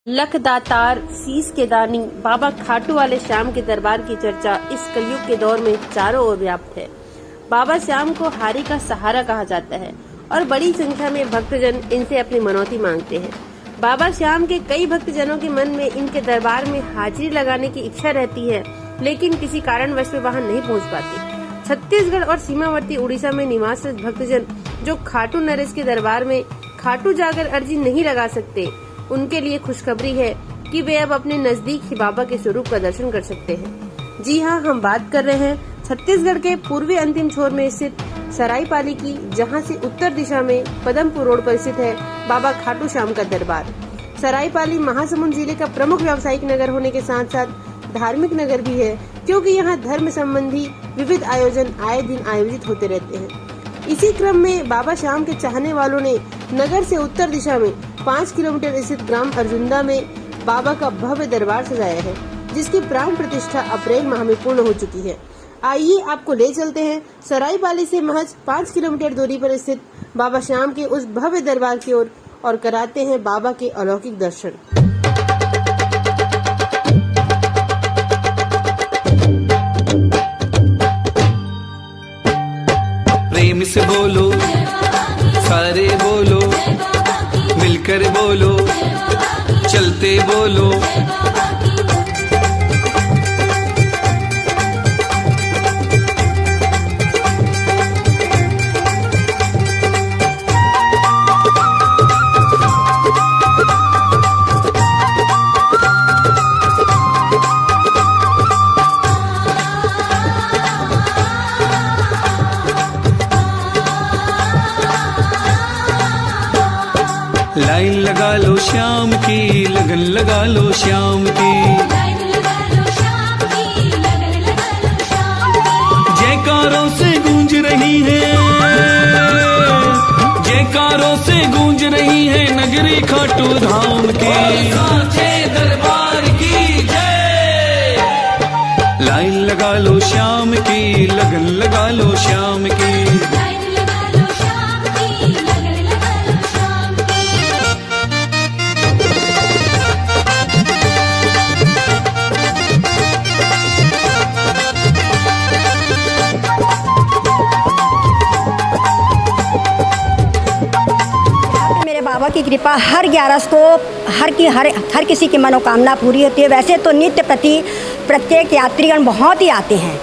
लख दातार शीश के दानी बाबा खाटू वाले श्याम के दरबार की चर्चा इस कलयुग के दौर में चारों ओर व्याप्त है। बाबा श्याम को हारी का सहारा कहा जाता है और बड़ी संख्या में भक्तजन इनसे अपनी मनौती मांगते हैं। बाबा श्याम के कई भक्तजनों के मन में इनके दरबार में हाजिरी लगाने की इच्छा रहती है, लेकिन किसी कारणवश वे वहां नहीं पहुंच पाते। छत्तीसगढ़ और सीमावर्ती उड़ीसा में निवासरत भक्तजन जो खाटू नरेश के दरबार में खाटू जाकर अर्जी नहीं लगा सकते, उनके लिए खुशखबरी है कि वे अब अपने नजदीक ही बाबा के स्वरूप का दर्शन कर सकते हैं। जी हां, हम बात कर रहे हैं छत्तीसगढ़ के पूर्वी अंतिम छोर में स्थित सरायपाली की, जहां से उत्तर दिशा में पदमपुर रोड पर स्थित है बाबा खाटू श्याम का दरबार। सरायपाली महासमुंद जिले का प्रमुख व्यावसायिक नगर होने के साथ साथ धार्मिक नगर भी है, क्योंकि यहाँ धर्म संबंधी विविध आयोजन आए दिन आयोजित होते रहते हैं। इसी क्रम में बाबा श्याम के चाहने वालों ने नगर से उत्तर दिशा में 5 किलोमीटर स्थित ग्राम अर्जुंदा में बाबा का भव्य दरबार सजाया है, जिसकी प्राण प्रतिष्ठा अप्रैल माह में पूर्ण हो चुकी है। आइए आपको ले चलते हैं सरायपाली से महज 5 किलोमीटर दूरी पर स्थित बाबा श्याम के उस भव्य दरबार की ओर और कराते हैं बाबा के अलौकिक दर्शन। प्रेम से बोलो, सारे बोलो, मिलकर बोलो, चलते बोलो। लाइन लगा लो श्याम की, लगन लगा लो श्याम की, जयकारों से गूंज रही है, जयकारों से गूंज रही है नगरी खाटू धाम की। दरबार की जय। लाइन लगा लो श्याम की, लगन लगा लो श्याम की। बाबा की कृपा हर 11 को हर किसी की मनोकामना पूरी होती है। वैसे तो नित्य प्रति प्रत्येक यात्रीगण बहुत ही आते हैं।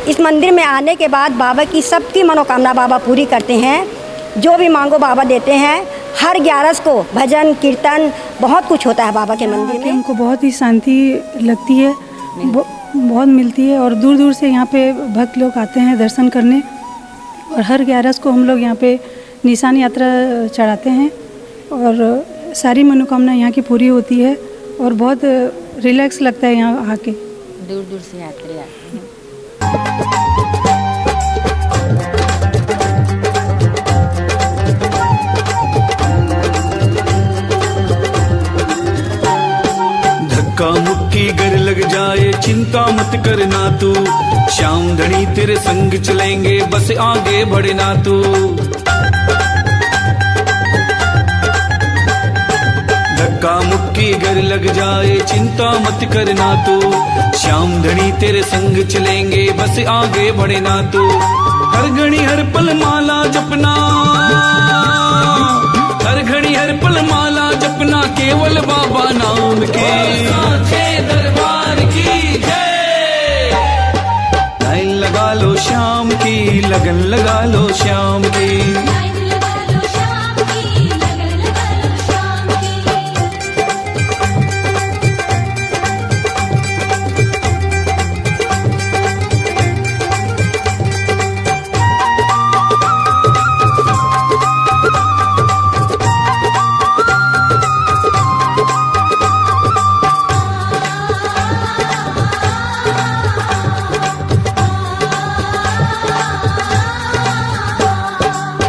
इस मंदिर में आने के बाद बाबा की सबकी मनोकामना बाबा पूरी करते हैं। जो भी मांगो बाबा देते हैं। हर 11 को भजन कीर्तन बहुत कुछ होता है बाबा के मंदिर में। हमको बहुत ही शांति लगती है, बहुत मिलती है। और दूर दूर से यहाँ पे भक्त लोग आते हैं दर्शन करने। और हर 11 को हम लोग यहाँ पे निशान यात्रा चढ़ाते हैं और सारी मनोकामना यहाँ की पूरी होती है और बहुत रिलैक्स लगता है यहाँ आके। दूर दूर से यात्री आते हैं। धक्का मुक्की गर लग जाए चिंता मत करना तू, श्याम धनी तेरे संग चलेंगे बस आगे बढ़ना तू। धक्का मुक्की गर लग जाए चिंता मत करना तू, श्याम धनी तेरे संग चलेंगे बस आगे बढ़ना तू। हर घड़ी हर पल माला जपना, हर घड़ी हर पल माला जपना केवल बाबा नाम के। दरबार की जय। लाइन लगा लो श्याम की, लगन लगा लो श्याम की।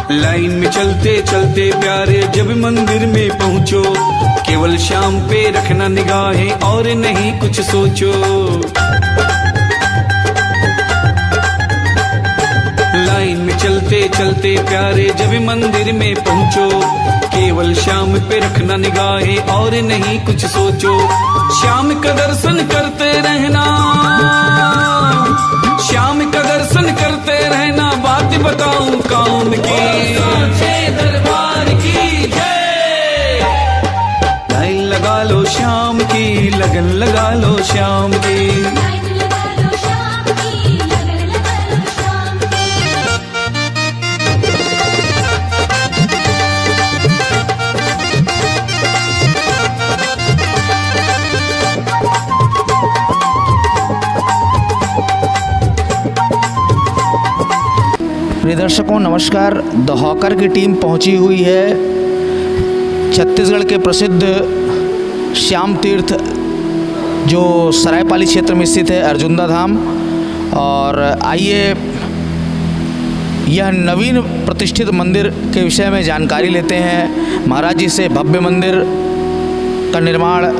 लाइन में चलते चलते प्यारे जब मंदिर में पहुँचो, केवल श्याम पे रखना निगाहें और नहीं कुछ सोचो। लाइन में चलते चलते प्यारे जब मंदिर में पहुँचो, केवल श्याम पे रखना निगाहें और नहीं कुछ सोचो। श्याम का दर्शन करते रहना, श्याम का दर्शन करते रहना, बात बताऊं कौन की, दरबार की जय। लाइन लगा लो श्याम की, लगन लगा लो श्याम की। प्रिय दर्शकों नमस्कार। द हॉकर की टीम पहुंची हुई है छत्तीसगढ़ के प्रसिद्ध श्याम तीर्थ जो सरायपाली क्षेत्र में स्थित है, अर्जुंदा धाम। और आइए यह नवीन प्रतिष्ठित मंदिर के विषय में जानकारी लेते हैं महाराज जी से। भव्य मंदिर का निर्माण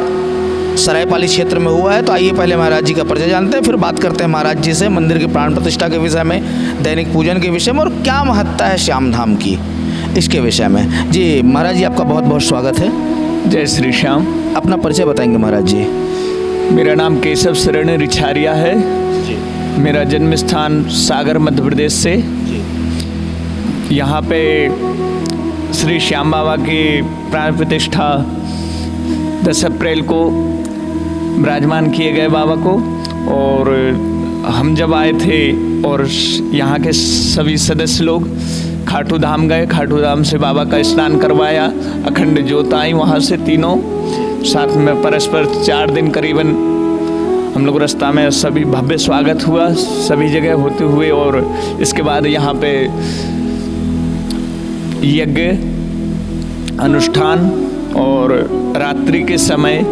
सरायपाली क्षेत्र में हुआ है, तो आइए पहले महाराज जी का परिचय जानते हैं, फिर बात करते हैं महाराज जी से मंदिर की प्राण प्रतिष्ठा के विषय में, दैनिक पूजन के विषय में और क्या महत्ता है श्याम धाम की, इसके विषय में। जी महाराज जी आपका बहुत बहुत स्वागत है। जय श्री श्याम। अपना परिचय बताएंगे महाराज जी। मेरा नाम केशव शरण रिछारिया है। मेरा जन्म स्थान सागर मध्य प्रदेश से। यहाँ पे श्री श्याम बाबा की प्राण प्रतिष्ठा 10 अप्रैल को विराजमान किए गए बाबा को। और हम जब आए थे और यहाँ के सभी सदस्य लोग खाटू धाम गए, खाटू धाम से बाबा का स्नान करवाया, अखंड ज्योत आई वहाँ से तीनों साथ में परस्पर 4 दिन करीबन हम लोग रास्ता में सभी भव्य स्वागत हुआ सभी जगह होते हुए। और इसके बाद यहाँ पे यज्ञ अनुष्ठान और रात्रि के समय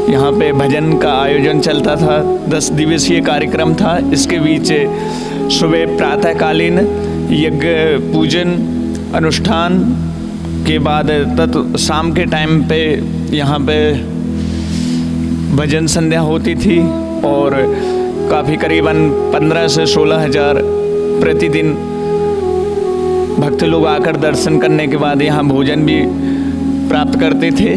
यहाँ पे भजन का आयोजन चलता था। 10 दिवसीय कार्यक्रम था। इसके बीच सुबह प्रातःकालीन यज्ञ पूजन अनुष्ठान के बाद शाम के टाइम पे यहाँ पे भजन संध्या होती थी और काफ़ी करीबन 15 से 16 हज़ार प्रतिदिन भक्त लोग आकर दर्शन करने के बाद यहाँ भोजन भी प्राप्त करते थे।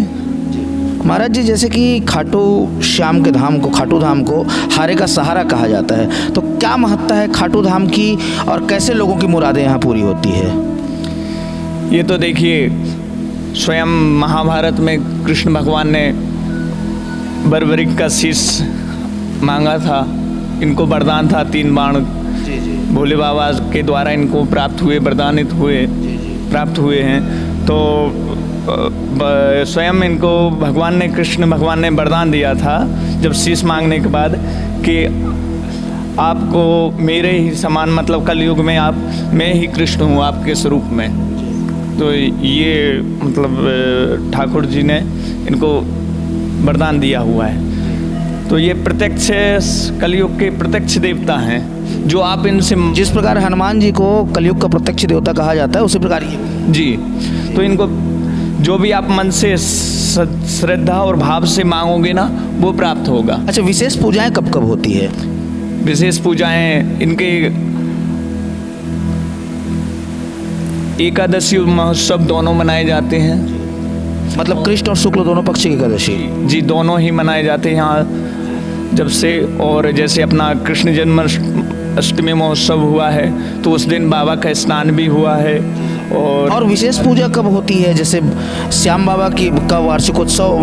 महाराज जी जैसे कि खाटू श्याम के धाम को, खाटू धाम को हारे का सहारा कहा जाता है, तो क्या महत्ता है खाटू धाम की और कैसे लोगों की मुरादें यहाँ पूरी होती है? ये तो देखिए स्वयं महाभारत में कृष्ण भगवान ने बर्बरिक का शीश मांगा था। इनको वरदान था 3 बाण भोले बाबा के द्वारा इनको प्राप्त हुए, वरदानित हुए, प्राप्त हुए हैं। तो स्वयं इनको भगवान ने, कृष्ण भगवान ने वरदान दिया था जब शीश मांगने के बाद कि आपको मेरे ही समान, मतलब कलयुग में मैं ही कृष्ण हूँ आपके स्वरूप में। तो ये मतलब ठाकुर जी ने इनको वरदान दिया हुआ है। तो ये प्रत्यक्ष कलयुग के प्रत्यक्ष देवता हैं जो आप इनसे, जिस प्रकार हनुमान जी को कलयुग का प्रत्यक्ष देवता कहा जाता है उसी प्रकार ये जी, तो इनको जो भी आप मन से श्रद्धा और भाव से मांगोगे ना वो प्राप्त होगा। अच्छा, विशेष पूजाएं कब कब होती है? विशेष पूजाएं इनके एकादशी महोत्सव दोनों मनाए जाते हैं। मतलब कृष्ण और शुक्ल दोनों पक्ष की एकादशी? जी, दोनों ही मनाए जाते हैं यहाँ जब से। और जैसे अपना कृष्ण जन्म अष्टमी महोत्सव हुआ है तो उस दिन बाबा का स्नान भी हुआ है। और विशेष पूजा कब होती है? जैसे श्याम बाबा की का वार्षिकोत्सव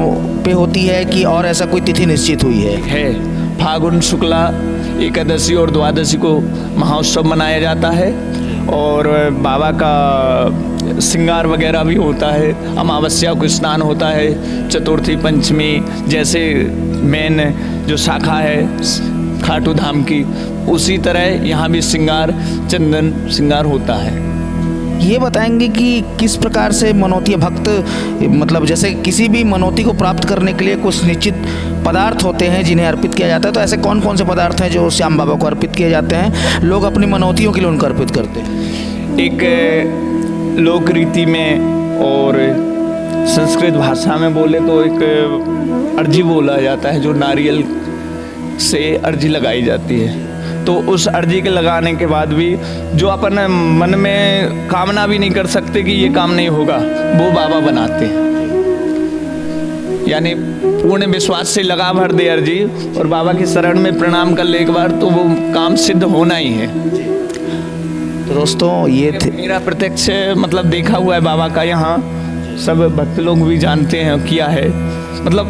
पे होती है कि और ऐसा कोई तिथि निश्चित हुई है? फागुन शुक्ला एकादशी और द्वादशी को महोत्सव मनाया जाता है और बाबा का श्रृंगार वगैरह भी होता है। अमावस्या को स्नान होता है, चतुर्थी पंचमी जैसे मेन जो शाखा है खाटू धाम की, उसी तरह यहाँ भी श्रृंगार, चंदन श्रृंगार होता है। ये बताएंगे कि किस प्रकार से मनौती भक्त, मतलब जैसे किसी भी मनौती को प्राप्त करने के लिए कुछ निश्चित पदार्थ होते हैं जिन्हें अर्पित किया जाता है, तो ऐसे कौन कौन से पदार्थ हैं जो श्याम बाबा को अर्पित किए जाते हैं, लोग अपनी मनौतियों के लिए उनको अर्पित करते हैं? एक लोक रीति में और संस्कृत भाषा में बोले तो एक अर्जी बोला जाता है, जो नारियल से अर्जी लगाई जाती है। तो उस अर्जी के लगाने के बाद भी जो अपन मन में कामना भी नहीं कर सकते कि ये काम नहीं होगा, वो बाबा बनाते हैं। यानी पूर्ण विश्वास से लगा भर दे अर्जी और बाबा की शरण में प्रणाम कर ले एक बार, तो वो काम सिद्ध होना ही है। तो दोस्तों ये थे मेरा प्रत्यक्ष मतलब देखा हुआ है बाबा का, यहाँ सब भक्त लोग भी जानते हैं किया है, मतलब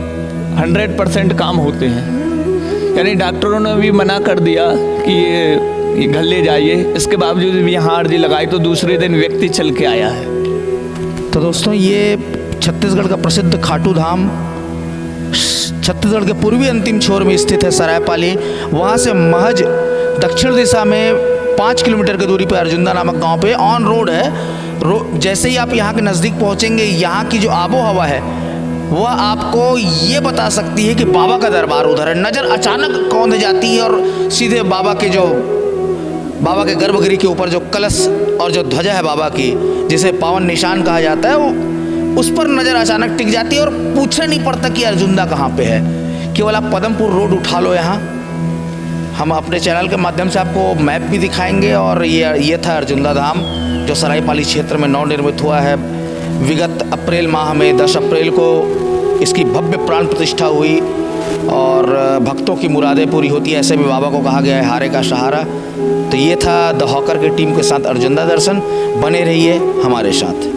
100% काम होते हैं। यानी डॉक्टरों ने भी मना कर दिया कि ये घर ले जाइए, इसके बावजूद भी यहाँ अर्जी लगाई तो दूसरे दिन व्यक्ति चल के आया है। तो दोस्तों ये छत्तीसगढ़ का प्रसिद्ध खाटू धाम छत्तीसगढ़ के पूर्वी अंतिम छोर में स्थित है सरायपाली। वहाँ से महज दक्षिण दिशा में 5 किलोमीटर की दूरी पर अर्जुंदा नामक गांव पे ऑन रोड है। जैसे ही आप यहाँ के नज़दीक पहुँचेंगे, यहाँ की जो आबो हवा है वह आपको ये बता सकती है कि बाबा का दरबार उधर है। नज़र अचानक कौंध जाती है और सीधे बाबा के गर्भगृह के ऊपर जो कलश और जो ध्वजा है बाबा की, जिसे पावन निशान कहा जाता है, वो उस पर नज़र अचानक टिक जाती है और पूछना नहीं पड़ता कि अर्जुंदा कहाँ पे है। केवल आप पदमपुर रोड उठा लो, यहाँ हम अपने चैनल के माध्यम से आपको मैप भी दिखाएंगे। और ये था अर्जुंदा धाम जो सरायपाली क्षेत्र में नवनिर्मित हुआ है। विगत अप्रैल माह में 10 अप्रैल को इसकी भव्य प्राण प्रतिष्ठा हुई और भक्तों की मुरादें पूरी होती है, ऐसे भी बाबा को कहा गया है हारे का सहारा। तो ये था द हॉकर की टीम के साथ अर्जुंदा दर्शन। बने रहिए हमारे साथ।